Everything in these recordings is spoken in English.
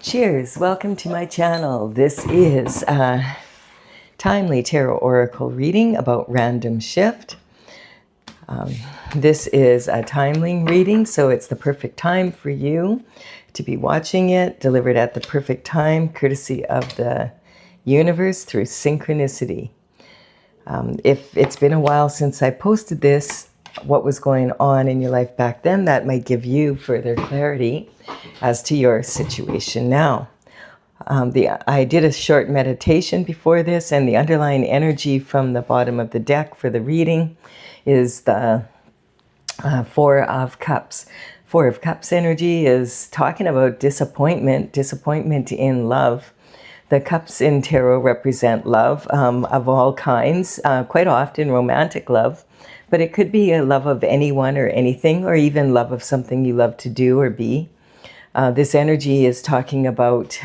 Cheers, welcome to my channel. This is a timely tarot oracle reading about random shift. This is a timely reading, so it's the perfect time for you to be watching it, delivered at the perfect time, courtesy of the universe through synchronicity. If it's been a while since I posted this, what was going on in your life back then, that might give you further clarity as to your situation now. I did a short meditation before this, and the underlying energy from the bottom of the deck for the reading is the Four of Cups. Four of Cups energy is talking about disappointment in love. The cups in tarot represent love of all kinds, quite often romantic love, but it could be a love of anyone or anything, or even love of something you love to do or be. This energy is talking about,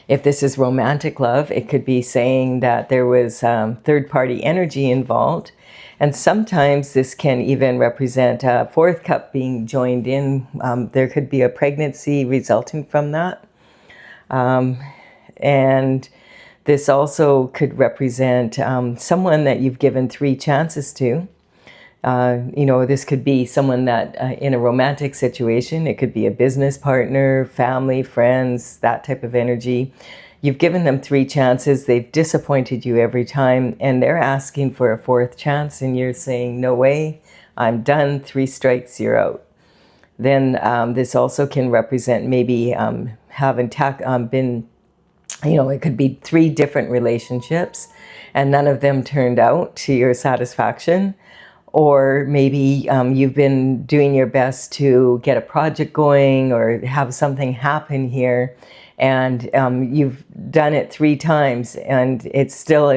if this is romantic love, it could be saying that there was third-party energy involved. And sometimes this can even represent a fourth cup being joined in. There could be a pregnancy resulting from that. And this also could represent someone that you've given 3 chances to. This could be someone that in a romantic situation, it could be a business partner, family, friends, that type of energy. You've given them 3 chances. They've disappointed you every time, and they're asking for a 4th chance, and you're saying, no way, I'm done, 3 strikes, you're out. Then this also can represent maybe having been, it could be 3 different relationships, and none of them turned out to your satisfaction. Or maybe you've been doing your best to get a project going or have something happen here, and you've done it 3 times and it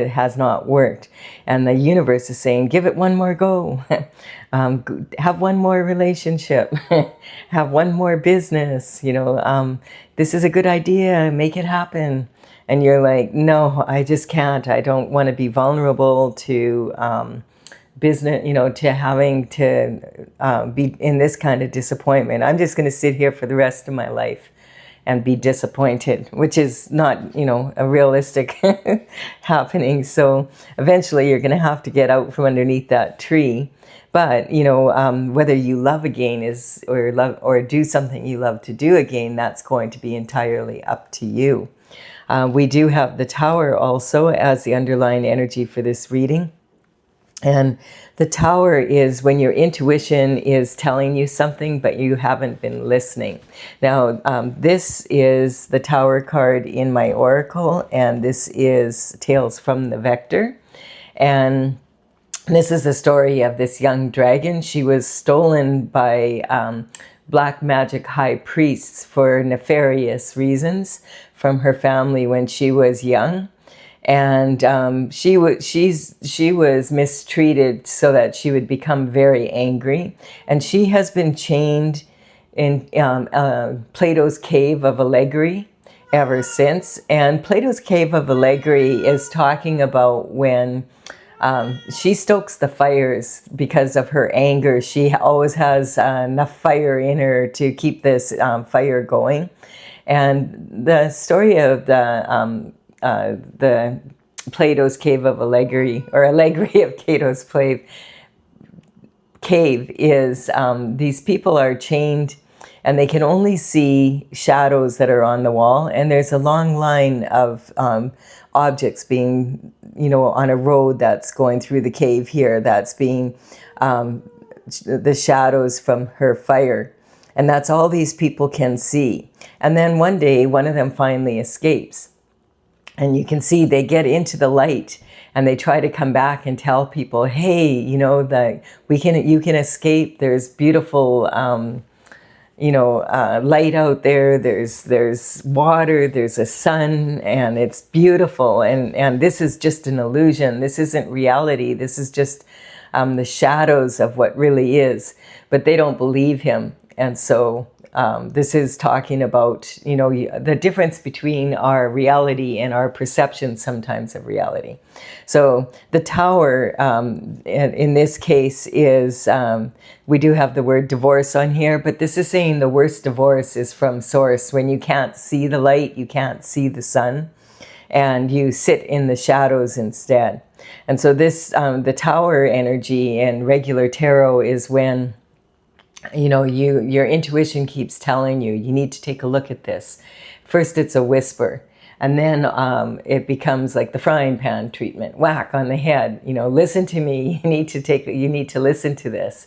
has not worked. And the universe is saying, give it one more go. Have one more relationship. Have one more business. This is a good idea. Make it happen. And you're like, no, I just can't. I don't want to be vulnerable to business, to having to be in this kind of disappointment. I'm just going to sit here for the rest of my life and be disappointed, which is not, a realistic happening. So eventually you're going to have to get out from underneath that tree. But, whether you love again or do something you love to do again, that's going to be entirely up to you. We do have the Tower also as the underlying energy for this reading. And the Tower is when your intuition is telling you something, but you haven't been listening. Now, this is the Tower card in my oracle, and this is Tales from the Vector. And this is the story of this young dragon. She was stolen by black magic high priests for nefarious reasons from her family when she was young. And she was mistreated so that she would become very angry. And she has been chained in Plato's Cave of Allegory ever since. And Plato's Cave of Allegory is talking about when she stokes the fires because of her anger. She always has enough fire in her to keep this fire going. And the story of the Plato's Cave of Allegory, or Allegory of Plato's Cave is these people are chained and they can only see shadows that are on the wall, and there's a long line of objects being, on a road that's going through the cave here, that's being the shadows from her fire. And that's all these people can see. And then one day, one of them finally escapes. And you can see they get into the light and they try to come back and tell people, hey, you can escape. There's beautiful, light out there. There's water, there's a sun, and it's beautiful. And this is just an illusion. This isn't reality. This is just the shadows of what really is. But they don't believe him. And so this is talking about, you know, the difference between our reality and our perception sometimes of reality. So the Tower, in this case, is, we do have the word divorce on here, but this is saying the worst divorce is from source. When you can't see the light, you can't see the sun, and you sit in the shadows instead. And so this, the Tower energy in regular tarot is when, you know, your intuition keeps telling you, you need to take a look at this. First it's a whisper, and then it becomes like the frying pan treatment, whack on the head, you know, listen to me, you need to listen to this.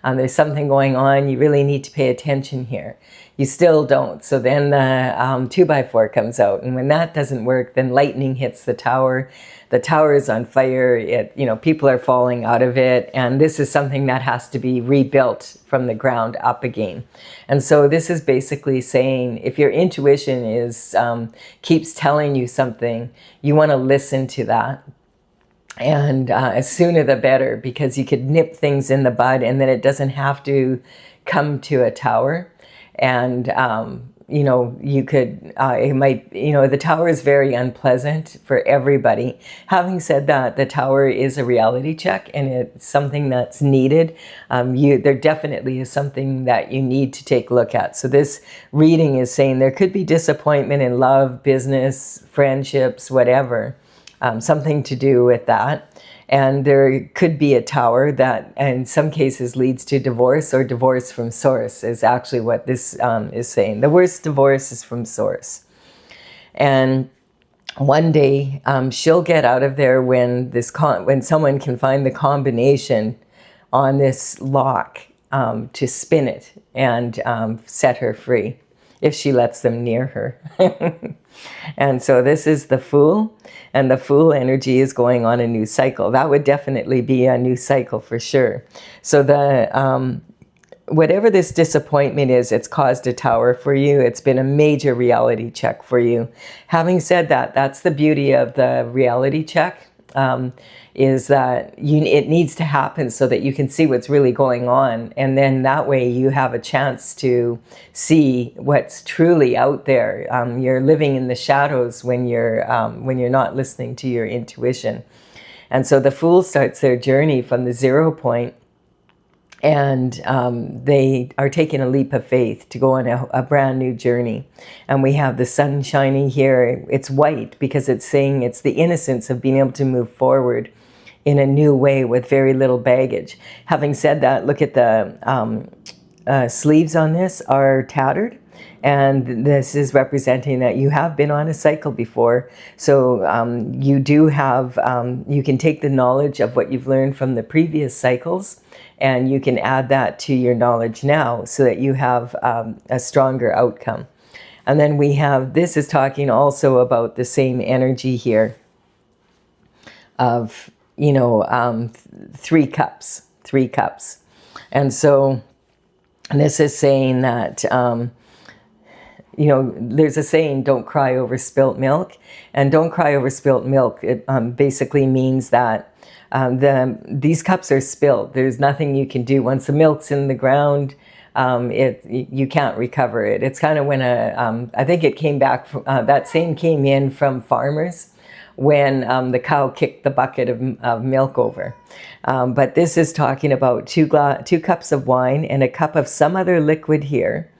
There's something going on, you really need to pay attention here. You still don't. So then the 2x4 comes out, and when that doesn't work, then lightning hits the Tower. The Tower is on fire. You know, people are falling out of it, and this is something that has to be rebuilt from the ground up again. And so this is basically saying, if your intuition is keeps telling you something, you want to listen to that. And sooner the better, because you could nip things in the bud, and then it doesn't have to come to a Tower. And, you know, you could, it might, you know, the Tower is very unpleasant for everybody. Having said that, the Tower is a reality check, and it's something that's needed. There definitely is something that you need to take a look at. So this reading is saying there could be disappointment in love, business, friendships, whatever. Something to do with that. And there could be a Tower that in some cases leads to divorce, or divorce from source is actually what this is saying. The worst divorce is from source. And one day she'll get out of there when when someone can find the combination on this lock to spin it and set her free, if she lets them near her. And so this is the Fool, and the Fool energy is going on a new cycle. That would definitely be a new cycle for sure. So the whatever this disappointment is, it's caused a Tower for you. It's been a major reality check for you. Having said that, that's the beauty of the reality check, is that it needs to happen so that you can see what's really going on. And then that way you have a chance to see what's truly out there. You're living in the shadows when you're not listening to your intuition. And so the Fool starts their journey from the 0 point, and they are taking a leap of faith to go on a brand new journey. And we have the sun shining here. It's white because it's saying it's the innocence of being able to move forward in a new way with very little baggage. Having said that, look at the sleeves on this are tattered. And this is representing that you have been on a cycle before. So you do have, you can take the knowledge of what you've learned from the previous cycles, and you can add that to your knowledge now so that you have a stronger outcome. And then we have, this is talking also about the same energy here of, you know, 3 cups. And so this is saying that, you know, there's a saying, don't cry over spilt milk. And don't cry over spilt milk, it basically means that these cups are spilled. There's nothing you can do. Once the milk's in the ground, you can't recover it. It's kind of when I think it came back, that saying came in from farmers when the cow kicked the bucket of milk over. But this is talking about 2 cups of wine and a cup of some other liquid here.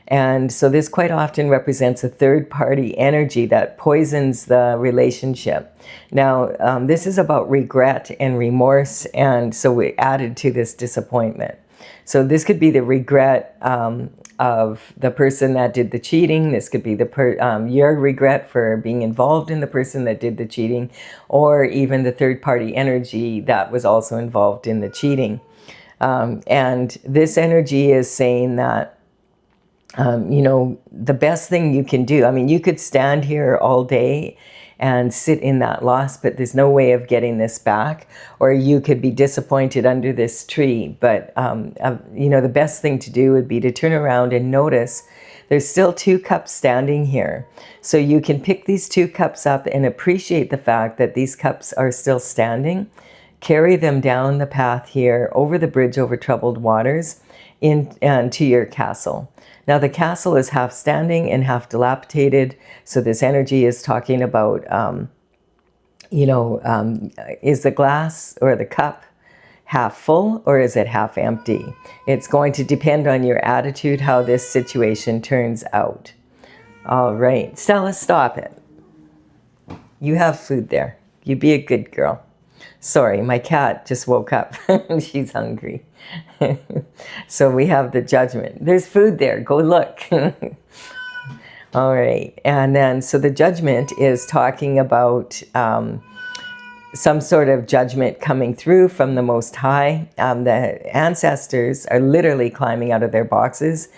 And so this quite often represents a third-party energy that poisons the relationship. Now, this is about regret and remorse, and so we added to this disappointment. So this could be the regret of the person that did the cheating. This could be your regret for being involved in the person that did the cheating, or even the third-party energy that was also involved in the cheating. And this energy is saying that you know, the best thing you can do, I mean, you could stand here all day and sit in that loss, but there's no way of getting this back. Or you could be disappointed under this tree. But, you know, the best thing to do would be to turn around and notice there's still 2 cups standing here. So you can pick these 2 cups up and appreciate the fact that these cups are still standing. Carry them down the path here, over the bridge over troubled waters, into your castle. Now the castle is half standing and half dilapidated, so this energy is talking about, is the glass or the cup half full or is it half empty? It's going to depend on your attitude how this situation turns out. All right, Stella, stop it. You have food there. You be a good girl. Sorry, my cat just woke up. She's hungry. So we have the judgment. There's food there. Go look. All right. And then, so the judgment is talking about some sort of judgment coming through from the Most High. The ancestors are literally climbing out of their boxes.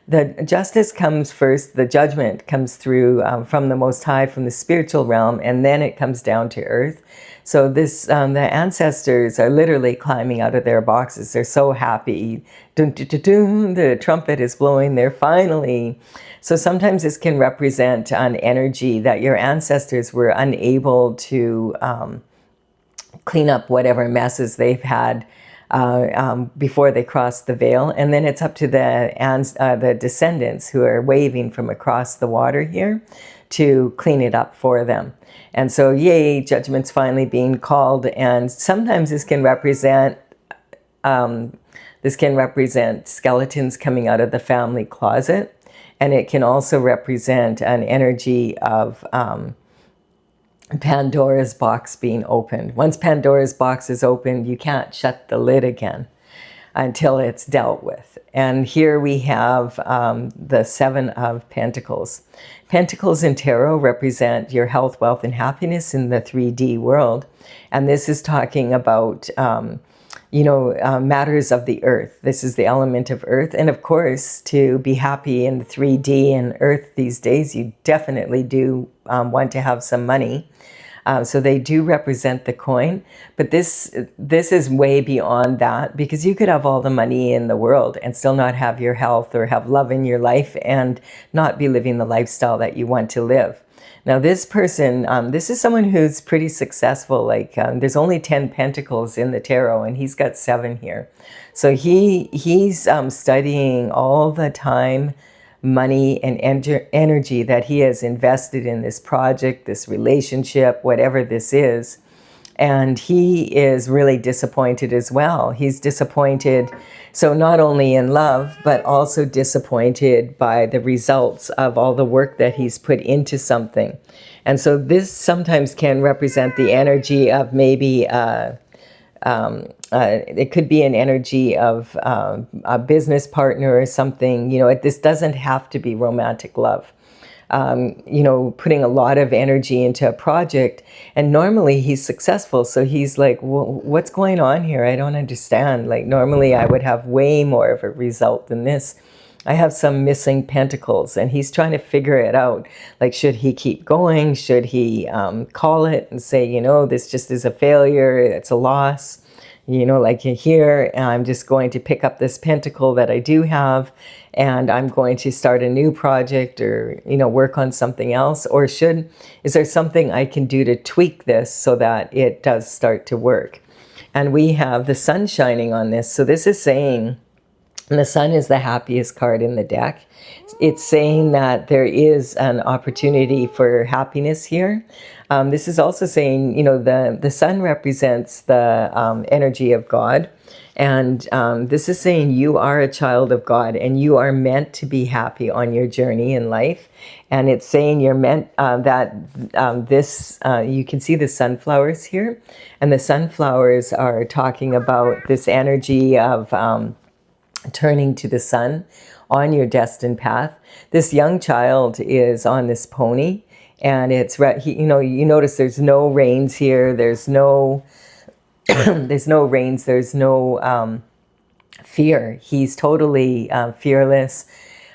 The justice comes first, the judgment comes through from the Most High, from the spiritual realm, and then it comes down to earth. So this, the ancestors are literally climbing out of their boxes. They're so happy. Dun, dun, dun, dun, the trumpet is blowing. They're finally. So sometimes this can represent an energy that your ancestors were unable to clean up whatever messes they've had before they crossed the veil. And then it's up to the descendants who are waving from across the water here to clean it up for them. And so, yay, judgment's finally being called. And sometimes this can represent skeletons coming out of the family closet. And it can also represent an energy of Pandora's box being opened. Once Pandora's box is opened, you can't shut the lid again until it's dealt with. And here we have the Seven of Pentacles. Pentacles in tarot represent your health, wealth, and happiness in the 3D world. And this is talking about, matters of the earth. This is the element of earth. And of course, to be happy in the 3D and earth these days, you definitely do want to have some money. So they do represent the coin, but this is way beyond that, because you could have all the money in the world and still not have your health or have love in your life and not be living the lifestyle that you want to live. Now this person, this is someone who's pretty successful. Like there's only 10 pentacles in the tarot and he's got 7 here. So he's studying all the time, money and energy that he has invested in this project, this relationship, whatever this is. And he is really disappointed as well. He's disappointed, so not only in love, but also disappointed by the results of all the work that he's put into something. And so this sometimes can represent the energy of maybe it could be an energy of a business partner or something. This doesn't have to be romantic love. Putting a lot of energy into a project, and normally he's successful. So he's like, well, what's going on here? I don't understand. Like normally I would have way more of a result than this. I have some missing pentacles, and he's trying to figure it out. Like, should he keep going? Should he call it and say, this just is a failure, it's a loss? Like here, I'm just going to pick up this pentacle that I do have, and I'm going to start a new project or, work on something else? Or is there something I can do to tweak this so that it does start to work? And we have the sun shining on this. So this is saying, and the sun is the happiest card in the deck. It's saying that there is an opportunity for happiness here. This is also saying, the sun represents the energy of God. And this is saying you are a child of God and you are meant to be happy on your journey in life. And it's saying you're meant you can see the sunflowers here. And the sunflowers are talking about this energy of turning to the sun on your destined path. This young child is on this pony, and it's you notice there's no reins here. There's no there's no reins. There's no fear. He's totally fearless,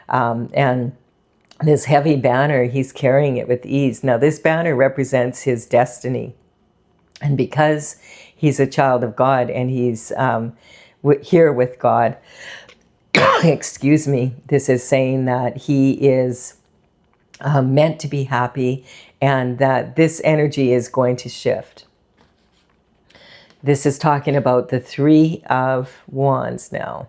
and this heavy banner, he's carrying it with ease. Now this banner represents his destiny, and because he's a child of God and he's here with God, excuse me, this is saying that he is meant to be happy and that this energy is going to shift. This is talking about the 3 of Wands now.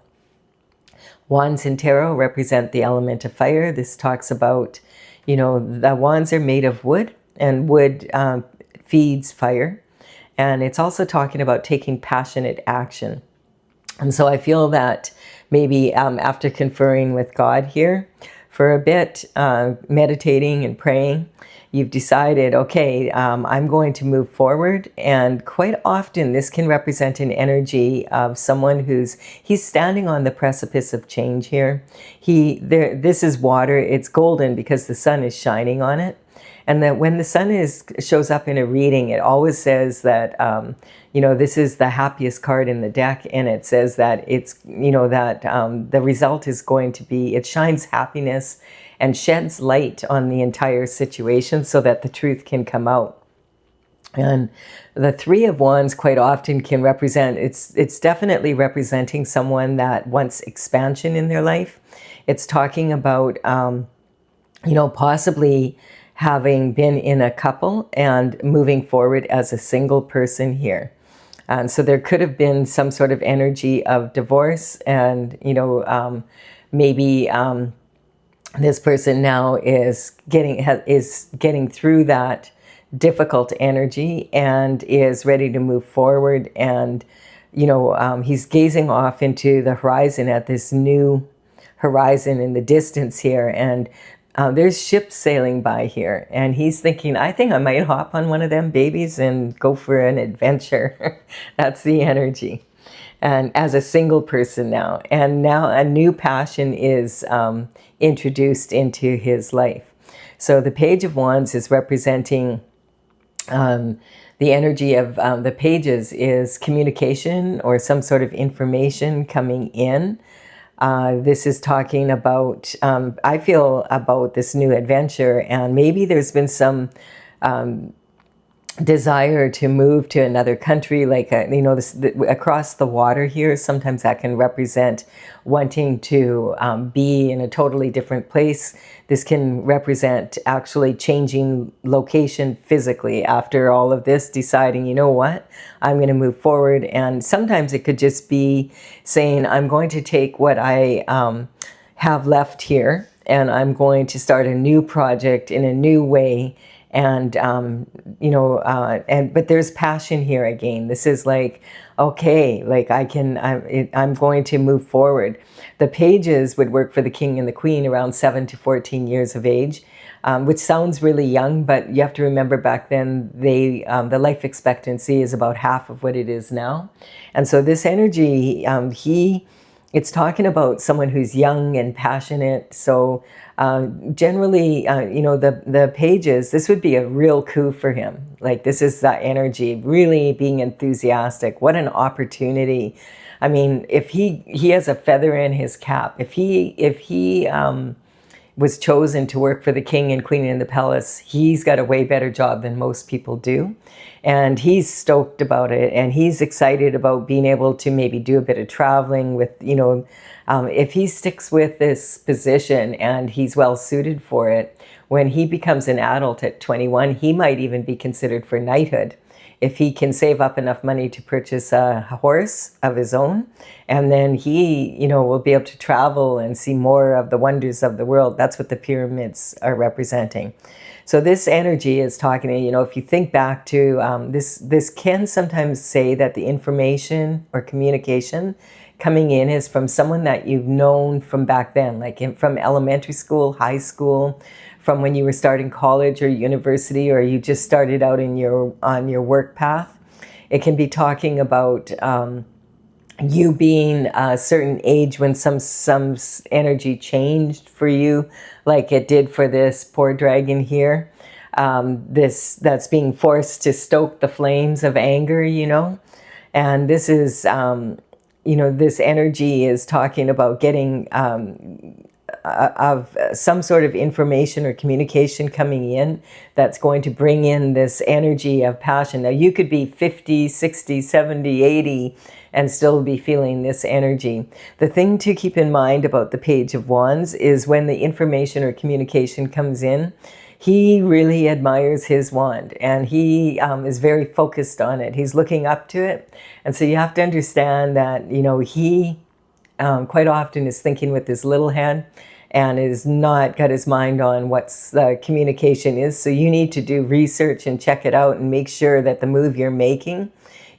Wands in tarot represent the element of fire. This talks about, the wands are made of wood, and wood feeds fire. And it's also talking about taking passionate action. And so I feel that maybe after conferring with God here for a bit, meditating and praying, you've decided, okay, I'm going to move forward. And quite often this can represent an energy of someone he's standing on the precipice of change here. This is water. It's golden because the sun is shining on it. And that when the sun shows up in a reading, it always says that, this is the happiest card in the deck. And it says that the result is going to be, it shines happiness and sheds light on the entire situation so that the truth can come out. And the Three of Wands quite often can represent, it's definitely representing someone that wants expansion in their life. It's talking about, possibly having been in a couple and moving forward as a single person here. And so there could have been some sort of energy of divorce, and, maybe this person now is getting through that difficult energy and is ready to move forward. And, he's gazing off into the horizon at this new horizon in the distance here. And there's ships sailing by here, and he's thinking, I think I might hop on one of them babies and go for an adventure. That's the energy. And as a single person now, and now a new passion is introduced into his life. So the Page of Wands is representing the energy of the pages is communication or some sort of information coming in. This is talking about, I feel, about this new adventure, and maybe there's been some desire to move to another country, like, across the water here. Sometimes that can represent wanting to be in a totally different place. This can represent actually changing location physically after all of this, deciding, you know what, I'm going to move forward. And sometimes it could just be saying, I'm going to take what I have left here, and I'm going to start a new project in a new way. And, but there's passion here again. This is like, okay, like I'm going to move forward. The pages would work for the king and the queen around 7 to 14 years of age, which sounds really young, but you have to remember back then the life expectancy is about half of what it is now. And so this energy, it's talking about someone who's young and passionate. So generally, the pages, this would be a real coup for him. Like, this is that energy, really being enthusiastic. What an opportunity. I mean, if he has a feather in his cap, if he was chosen to work for the king and queen in the palace, he's got a way better job than most people do. And he's stoked about it, and he's excited about being able to maybe do a bit of traveling with, if he sticks with this position and he's well suited for it, when he becomes an adult at 21, he might even be considered for knighthood if he can save up enough money to purchase a horse of his own. And then he, will be able to travel and see more of the wonders of the world. That's what the pyramids are representing. So this energy is talking to, if you think back to this can sometimes say that the information or communication coming in is from someone that you've known from back then, like from elementary school, high school, from when you were starting college or university, or you just started out on your work path. It can be talking about you being a certain age when some energy changed for you, like it did for this poor dragon here. That's being forced to stoke the flames of anger, and this is, this energy is talking about getting of some sort of information or communication coming in that's going to bring in this energy of passion. Now, you could be 50, 60, 70, 80 and still be feeling this energy. The thing to keep in mind about the Page of Wands is when the information or communication comes in, he really admires his wand, and he is very focused on it. He's looking up to it. And so you have to understand that, he quite often is thinking with his little head and is not got his mind on what the communication is. So you need to do research and check it out and make sure that the move you're making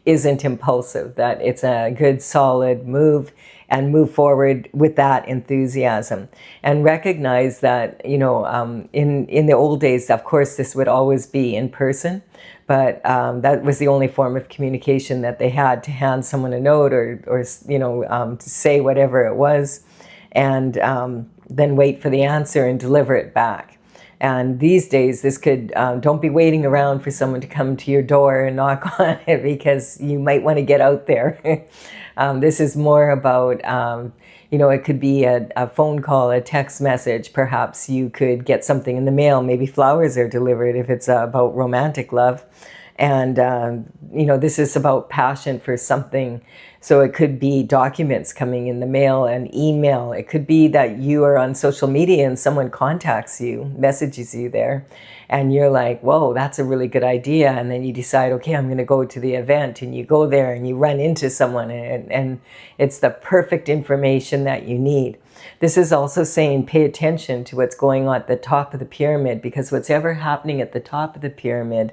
isn't impulsive, that it's a good solid move, and move forward with that enthusiasm. And recognize that, you know, in the old days, of course, this would always be in person, but that was the only form of communication that they had, to hand someone a note or you know, to say whatever it was, and then wait for the answer and deliver it back. And these days, this could, don't be waiting around for someone to come to your door and knock on it, because you might want to get out there. This is more about, you know, it could be a phone call, a text message. Perhaps you could get something in the mail. Maybe flowers are delivered if it's about romantic love. And, you know, this is about passion for something. So it could be documents coming in the mail, and email. It could be that you are on social media and someone contacts you, messages you there, and you're like, whoa, that's a really good idea. And then you decide, okay, I'm going to go to the event, and you go there and you run into someone, and it's the perfect information that you need. This is also saying pay attention to what's going on at the top of the pyramid, because whatever happening at the top of the pyramid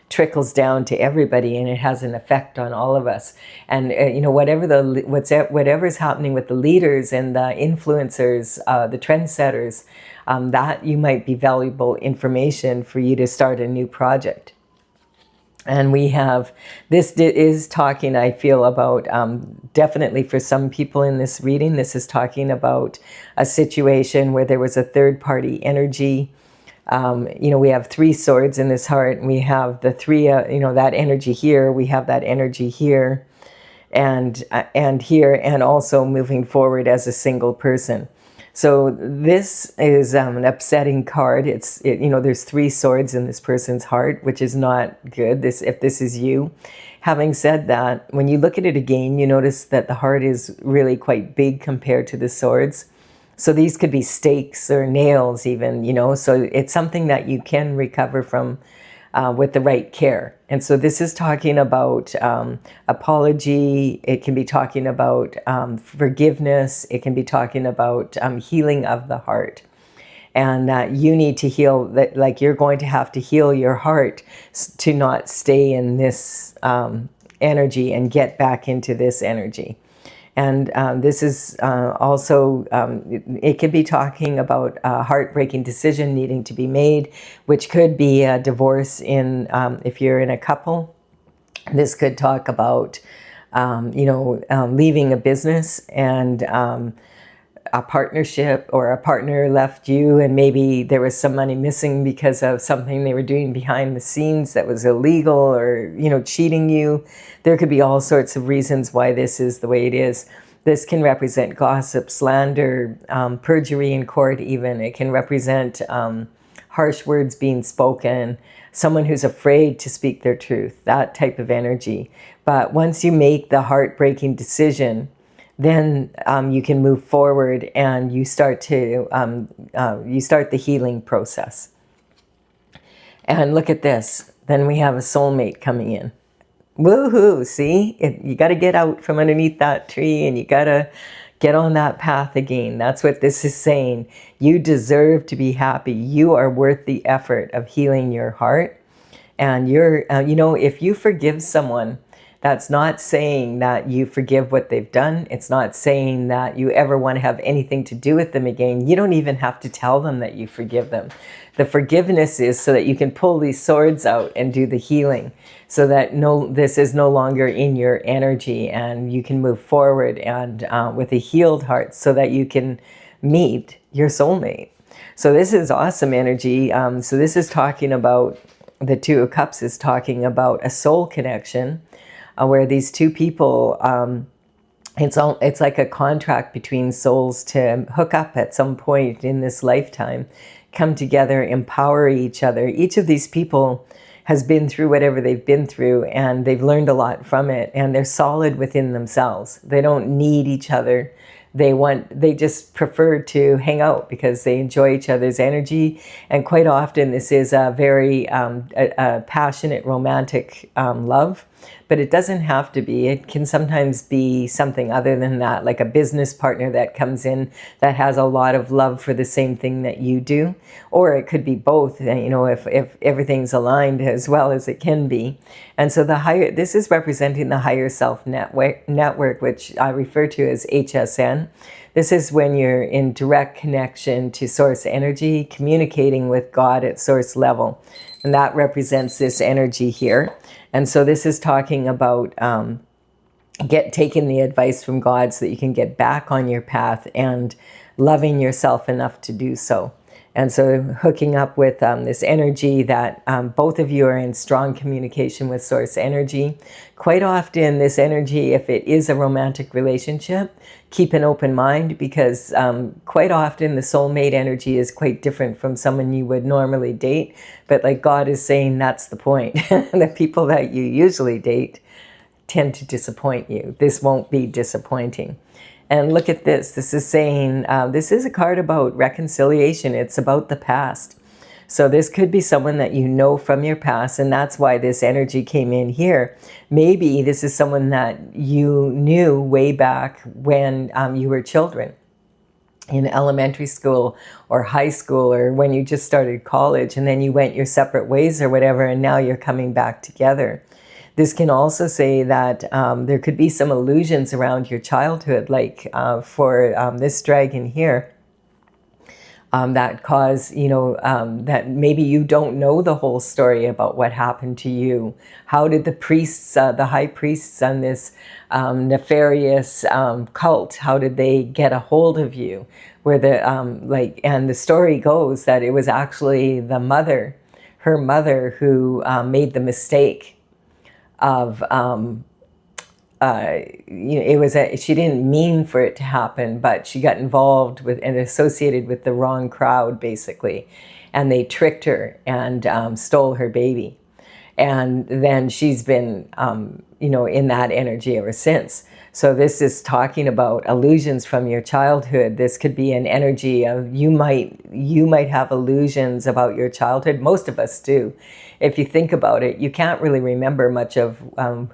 trickles down to everybody, and it has an effect on all of us. And you know, whatever's happening with the leaders and the influencers, the trendsetters, that you might be valuable information for you to start a new project. And we have, this is talking, I feel, about, definitely for some people in this reading, this is talking about a situation where there was a third-party energy. You know, we have 3 swords in this heart, and we have the 3, you know, that energy here, we have that energy here, and here, and also moving forward as a single person. So this is an upsetting card. You know, there's 3 swords in this person's heart, which is not good. If this is you. Having said that, when you look at it again, you notice that the heart is really quite big compared to the swords. So these could be stakes or nails even, you know, so it's something that you can recover from with the right care. And so this is talking about apology. It can be talking about forgiveness. It can be talking about healing of the heart. And that you need to heal, that, like, you're going to have to heal your heart to not stay in this energy and get back into this energy. And this is also, it could be talking about a heartbreaking decision needing to be made, which could be a divorce if you're in a couple. This could talk about, you know, leaving a business, and a partnership, or a partner left you, and maybe there was some money missing because of something they were doing behind the scenes that was illegal, or, you know, cheating you. There could be all sorts of reasons why this is the way it is. This can represent gossip, slander, perjury in court even. It can represent harsh words being spoken, someone who's afraid to speak their truth, that type of energy. But once you make the heartbreaking decision, then you can move forward, and you start to you start the healing process. And look at this. Then we have a soulmate coming in. Woohoo! See, you got to get out from underneath that tree, and you got to get on that path again. That's what this is saying. You deserve to be happy. You are worth the effort of healing your heart. And you're, you know, if you forgive someone, that's not saying that you forgive what they've done. It's not saying that you ever want to have anything to do with them again. You don't even have to tell them that you forgive them. The forgiveness is so that you can pull these swords out and do the healing, so that this is no longer in your energy, and you can move forward and with a healed heart, so that you can meet your soulmate. So this is awesome energy. So this is talking about, the 2 of Cups is talking about a soul connection, where these 2 people, it's like a contract between souls to hook up at some point in this lifetime, come together, empower each other. Each of these people has been through whatever they've been through, and they've learned a lot from it, and they're solid within themselves. They don't need each other. They just prefer to hang out because they enjoy each other's energy. And quite often this is a very passionate, romantic love. But it doesn't have to be. It can sometimes be something other than that, like a business partner that comes in that has a lot of love for the same thing that you do. Or it could be both, if everything's aligned as well as it can be. And so this is representing the higher self network, which I refer to as HSN. This is when you're in direct connection to source energy, communicating with God at source level. And that represents this energy here. And so this is talking about taking the advice from God so that you can get back on your path and loving yourself enough to do so. And so hooking up with this energy that both of you are in strong communication with source energy. Quite often this energy, if it is a romantic relationship, keep an open mind, because quite often the soulmate energy is quite different from someone you would normally date. But like God is saying, that's the point. The people that you usually date tend to disappoint you. This won't be disappointing. And look at this. This is saying, this is a card about reconciliation. It's about the past. So this could be someone that you know from your past, and that's why this energy came in here. Maybe this is someone that you knew way back when you were children, in elementary school or high school, or when you just started college, and then you went your separate ways or whatever, and now you're coming back together. This can also say that there could be some illusions around your childhood, like for this dragon here, that cause, that maybe you don't know the whole story about what happened to you. How did the priests, the high priests on this nefarious cult, how did they get a hold of you? And the story goes that it was actually her mother who made the mistake of she didn't mean for it to happen, but she got involved with and associated with the wrong crowd, basically, and they tricked her and stole her baby. And then she's been in that energy ever since. So this is talking about illusions from your childhood. This could be an energy of you might have illusions about your childhood. Most of us do. If you think about it, you can't really remember much of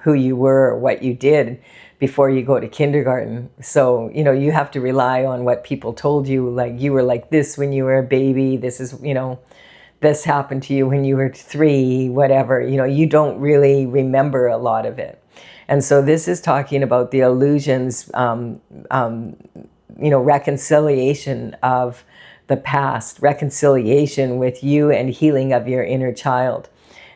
who you were or what you did before you go to kindergarten. So, you have to rely on what people told you, like you were like this when you were a baby. This is, this happened to you when you were 3, whatever. You don't really remember a lot of it. And so this is talking about the illusions, reconciliation of the past, reconciliation with you, and healing of your inner child.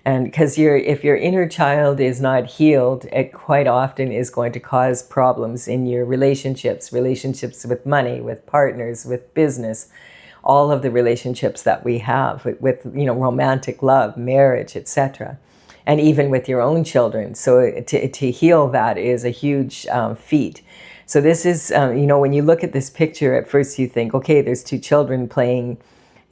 And because if your inner child is not healed, it quite often is going to cause problems in your relationships with money, with partners, with business, all of the relationships that we have with romantic love, marriage, etc. And even with your own children. So to heal that is a huge feat. So this is, when you look at this picture, at first you think, okay, there's 2 children playing,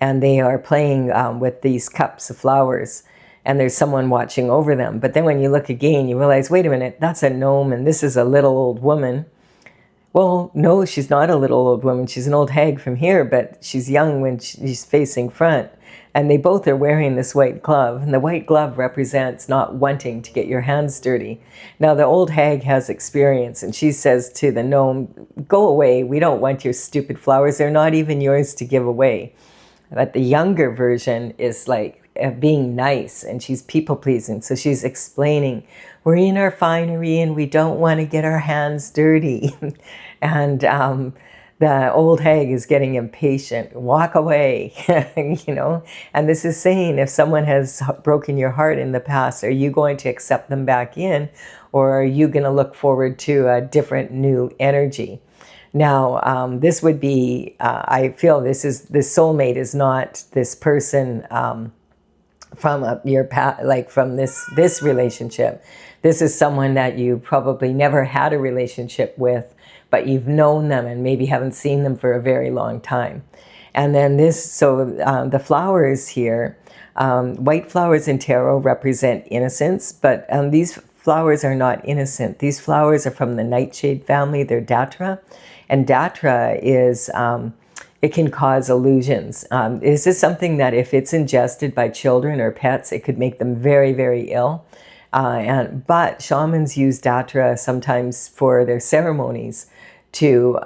and they are playing with these cups of flowers, and there's someone watching over them. But then when you look again, you realize, wait a minute, that's a gnome, and this is a little old woman. Well, no, she's not a little old woman. She's an old hag from here, but she's young when she's facing front. And they both are wearing this white glove, and the white glove represents not wanting to get your hands dirty. Now, the old hag has experience, and she says to the gnome, go away, we don't want your stupid flowers, they're not even yours to give away. But the younger version is like being nice, and she's people-pleasing, so she's explaining, we're in our finery, and we don't want to get our hands dirty. And the old hag is getting impatient. Walk away, And this is saying, if someone has broken your heart in the past, are you going to accept them back in, or are you going to look forward to a different new energy? Now, this would be, I feel this soulmate is not this person from your past, like from this relationship. This is someone that you probably never had a relationship with, but you've known them and maybe haven't seen them for a very long time. And then the flowers here, white flowers in tarot represent innocence, but these flowers are not innocent. These flowers are from the nightshade family. They're datra, and datra is, it can cause illusions. This is something that if it's ingested by children or pets, it could make them very, very ill. But shamans use datra sometimes for their ceremonies to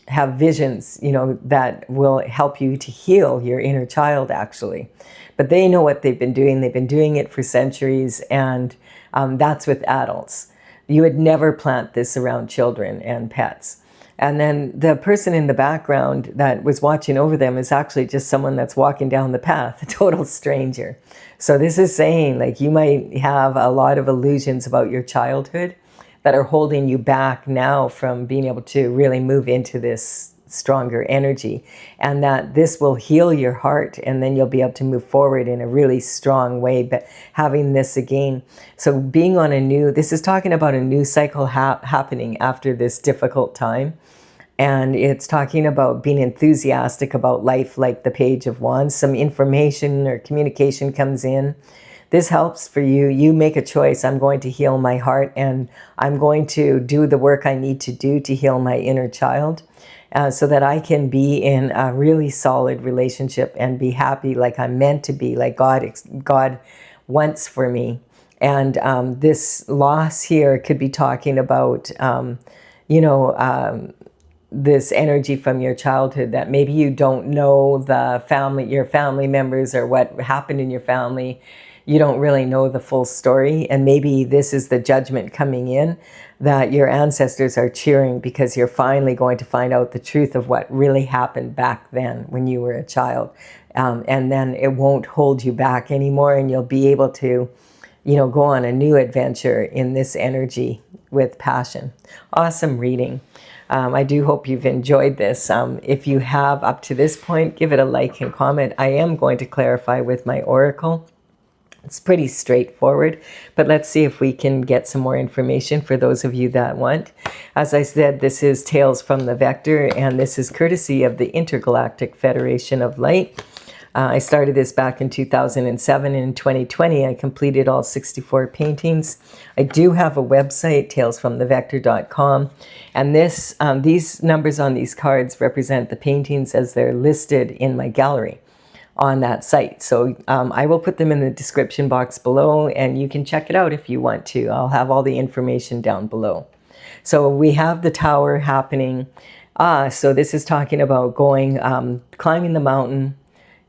have visions, that will help you to heal your inner child, actually. But they know what they've been doing. They've been doing it for centuries, and that's with adults. You would never plant this around children and pets. And then the person in the background that was watching over them is actually just someone that's walking down the path, a total stranger. So this is saying, like, you might have a lot of illusions about your childhood that are holding you back now from being able to really move into this stronger energy, and that this will heal your heart, and then you'll be able to move forward in a really strong way. But having this again, so being on this is talking about a new cycle happening after this difficult time. And it's talking about being enthusiastic about life, like the Page of Wands. Some information or communication comes in. This helps for you. You make a choice. I'm going to heal my heart, and I'm going to do the work I need to do to heal my inner child, so that I can be in a really solid relationship and be happy like I'm meant to be, like God wants for me. And this loss here could be talking about, this energy from your childhood, that maybe you don't know your family members, or what happened in your family. You don't really know the full story, and maybe this is the judgment coming in, that your ancestors are cheering because you're finally going to find out the truth of what really happened back then when you were a child. And then it won't hold you back anymore, and you'll be able to, go on a new adventure in this energy with passion. Awesome reading. I do hope you've enjoyed this. If you have up to this point, give it a like and comment. I am going to clarify with my oracle. It's pretty straightforward, but let's see if we can get some more information for those of you that want. As I said, this is Tales from the Vector, and this is courtesy of the Intergalactic Federation of Light. I started this back in 2007. In 2020, I completed all 64 paintings. I do have a website, talesfromthevector.com, and these numbers on these cards represent the paintings as they're listed in my gallery on that site. So I will put them in the description box below, and you can check it out if you want to. I'll have all the information down below. So we have the tower happening. So this is talking about going, climbing the mountain,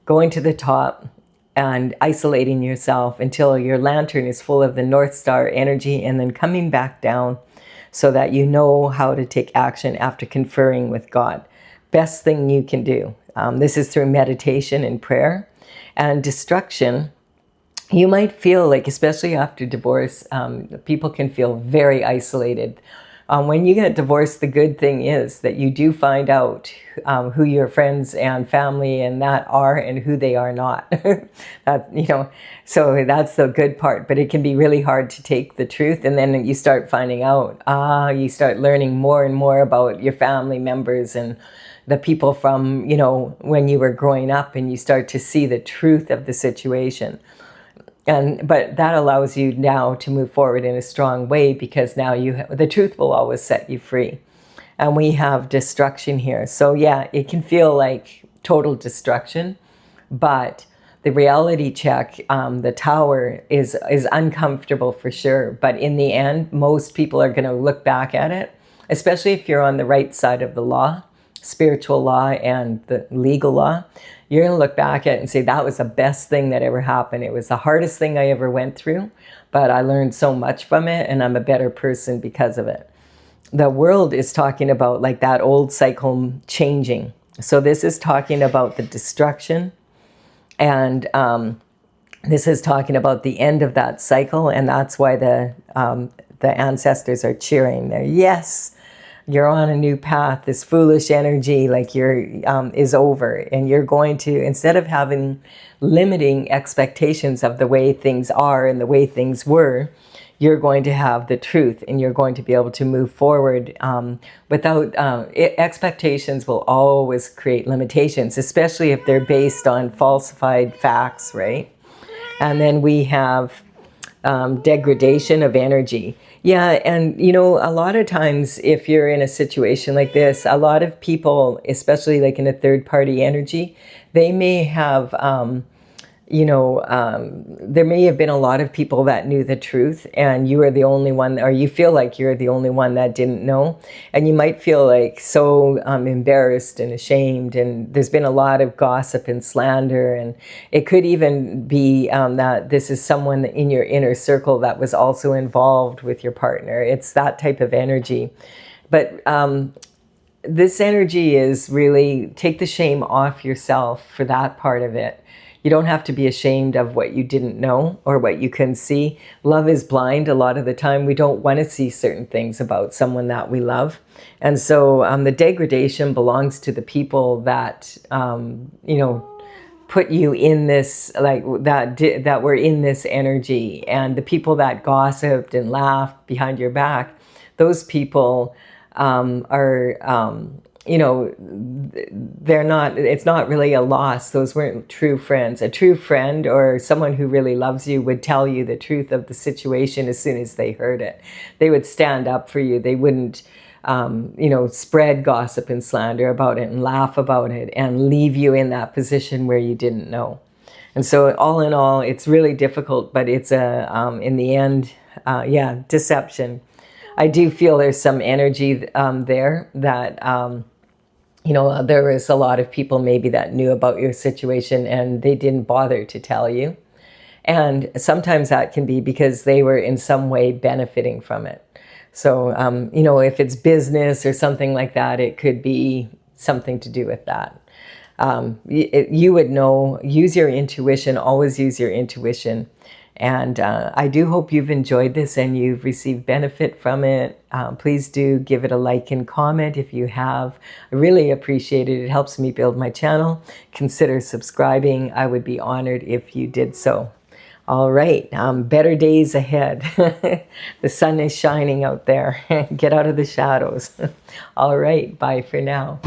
going to the top, and isolating yourself until your lantern is full of the North Star energy, and then coming back down so that you know how to take action after conferring with God. Best thing you can do. This is through meditation and prayer. And destruction, you might feel like, especially after divorce, people can feel very isolated. When you get divorced, the good thing is that you do find out who your friends and family and that are, and who they are not. So that's the good part. But it can be really hard to take the truth, and then you start finding out. You start learning more and more about your family members and the people from, when you were growing up, and you start to see the truth of the situation. But that allows you now to move forward in a strong way, because now the truth will always set you free. And we have destruction here. So yeah, it can feel like total destruction, but the reality check, the tower is uncomfortable for sure. But in the end, most people are going to look back at it, especially if you're on the right side of the law, spiritual law and the legal law. You're going to look back at it and say, that was the best thing that ever happened. It was the hardest thing I ever went through, but I learned so much from it, and I'm a better person because of it. The world is talking about like that old cycle changing. So this is talking about the destruction, and this is talking about the end of that cycle, and that's why the ancestors are cheering there. Yes, you're on a new path. This foolish energy, like is over, and you're going to, instead of having limiting expectations of the way things are and the way things were, you're going to have the truth, and you're going to be able to move forward without expectations. Will always create limitations, especially if they're based on falsified facts, right? And then we have degradation of energy. Yeah, and a lot of times if you're in a situation like this, a lot of people, especially like in a third-party energy, they may have there may have been a lot of people that knew the truth, and you are the only one, or you feel like you're the only one that didn't know. And you might feel like so embarrassed and ashamed. And there's been a lot of gossip and slander. And it could even be that this is someone in your inner circle that was also involved with your partner. It's that type of energy. But this energy is really take the shame off yourself for that part of it. You don't have to be ashamed of what you didn't know or what you couldn't see. Love is blind. A lot of the time we don't want to see certain things about someone that we love. And so the degradation belongs to the people that, put you in this, like that were in this energy. And the people that gossiped and laughed behind your back, those people they're not, it's not really a loss. Those weren't true friends. A true friend or someone who really loves you would tell you the truth of the situation as soon as they heard it. They would stand up for you. They wouldn't, spread gossip and slander about it and laugh about it and leave you in that position where you didn't know. And so all in all, it's really difficult, but it's in the end, deception. I do feel there's some energy there that, there was a lot of people maybe that knew about your situation and they didn't bother to tell you. And sometimes that can be because they were in some way benefiting from it. So, if it's business or something like that, it could be something to do with that. You would know, use your intuition, always use your intuition. And I do hope you've enjoyed this and you've received benefit from it. Please do give it a like and comment if you have. I really appreciate it. It helps me build my channel. Consider subscribing. I would be honored if you did so. All right, better days ahead. The sun is shining out there. Get out of the shadows. All right, bye for now.